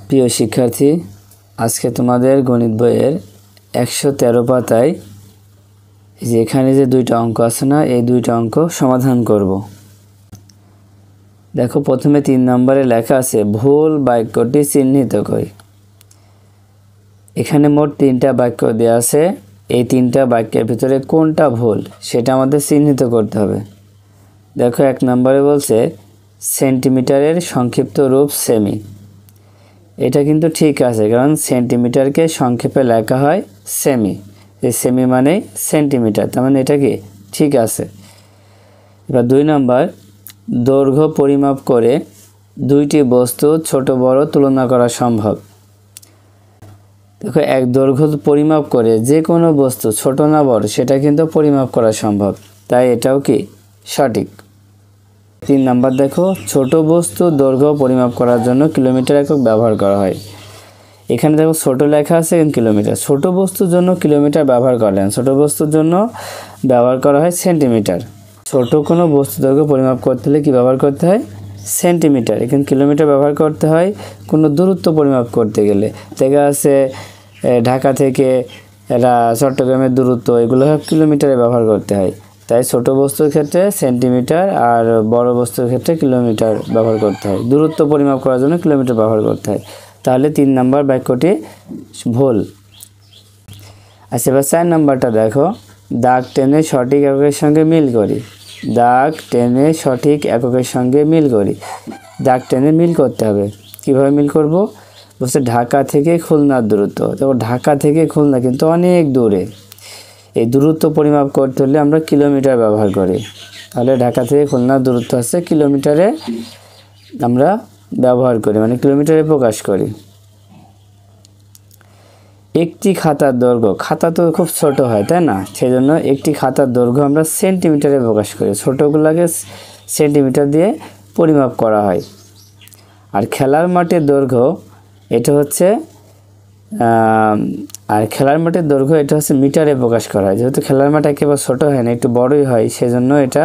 প্রিয় শিক্ষার্থী, আজকে তোমাদের গণিত বইয়ের 113 পাতায় যে এখানে যে দুইটা অঙ্ক আছে না, এই দুইটা অঙ্ক সমাধান করব। দেখো, প্রথমে 3 নম্বরে লেখা আছে ভুল বাক্যটি চিহ্নিত করি। এখানে মোট 3টা বাক্য দেওয়া আছে। এই 3টা বাক্যের ভিতরে কোনটা ভুল সেটা আমাদের চিহ্নিত করতে হবে। দেখো, 1 নম্বরে বলছে সেন্টিমিটারের সংক্ষিপ্ত রূপ সেমি। এটা কিন্তু ঠিক আছে, কারণ সেন্টিমিটারকে সংক্ষেপে লেখা হয় সেমি। এই সেমি মানে সেন্টিমিটার, তার মানে এটা কি ঠিক আছে। এবার 2 নম্বর, দৈর্ঘ্য পরিমাপ করে দুইটি বস্তু ছোট বড় তুলনা করা সম্ভব। দেখো, দৈর্ঘ্য পরিমাপ করে যে কোনো বস্তু ছোট না বড় সেটা কিন্তু পরিমাপ করা সম্ভব, তাই এটাও কি সঠিক। 3 নম্বর, দেখো, ছোট বস্তু দৈর্ঘ্য পরিমাপ করার জন্য কিলোমিটার একক ব্যবহার করা হয়। এখানে দেখো ছোট লেখা আছে কিলোমিটার, ছোট বস্তুর জন্য কিলোমিটার ব্যবহার করলেন, ছোট বস্তুর জন্য ব্যবহার করা হয় সেন্টিমিটার। ছোট কোনো বস্তু দৈর্ঘ্য পরিমাপ করতে হলে কি ব্যবহার করতে হয়? সেন্টিমিটার। এখানে কিলোমিটার ব্যবহার করতে হয় কোনো দূরত্ব পরিমাপ করতে গেলে। দেখা আছে ঢাকা থেকে চট্টগ্রামের দূরত্ব, এগুলো কিলোমিটারে ব্যবহার করতে হয়। তাই ছোট বস্তুর ক্ষেত্রে সেন্টিমিটার আর বড় বস্তুর ক্ষেত্রে কিলোমিটার ব্যবহার করতে হয়। দূরত্ব পরিমাপ করার জন্য কিলোমিটার ব্যবহার করতে হয়। তাহলে 3 নম্বর বাক্যটি ভুল। আচ্ছা, এবার 4 নম্বরটা দেখো, দাগ টেনে সঠিক এককের সঙ্গে মিল করি। দাগ টেনে সঠিক এককের সঙ্গে মিল করি। দাগ টেনে মিল করতে হবে। কিভাবে মিল করব? বলছে ঢাকা থেকে খুলনার দূরত্ব। দেখো, ঢাকা থেকে খুলনা কিন্তু অনেক দূরে। এই দূরত্ব পরিমাপ করতে হলে আমরা কিলোমিটার ব্যবহার করি। তাহলে ঢাকা থেকে খুলনার দূরত্ব আছে কিলোমিটারে আমরা ব্যবহার করি, মানে কিলোমিটারে প্রকাশ করি। একটি খাতার দৈর্ঘ্য, খাতা তো খুব ছোট হয় তাই না, সেই জন্য একটি খাতার দৈর্ঘ্য আমরা সেন্টিমিটারে প্রকাশ করি। ছোটোগুলোকে সেন্টিমিটার দিয়ে পরিমাপ করা হয়। আর খেলার মাঠের দৈর্ঘ্য এটা হচ্ছে মিটারে প্রকাশ করা হয়। যেহেতু খেলার মাঠ একেবারে ছোটো হয় না, একটু বড়ই হয়, সেজন্য এটা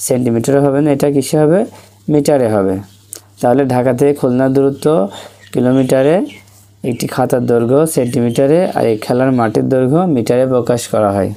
সেন্টিমিটারে হবে না, এটা কিসে হবে? মিটারে হবে। তাহলে ঢাকা থেকে খুলনার দূরত্ব কিলোমিটারে, একটি খাতার দৈর্ঘ্য সেন্টিমিটারে, আর এই খেলার মাঠের দৈর্ঘ্য মিটারে প্রকাশ করা হয়।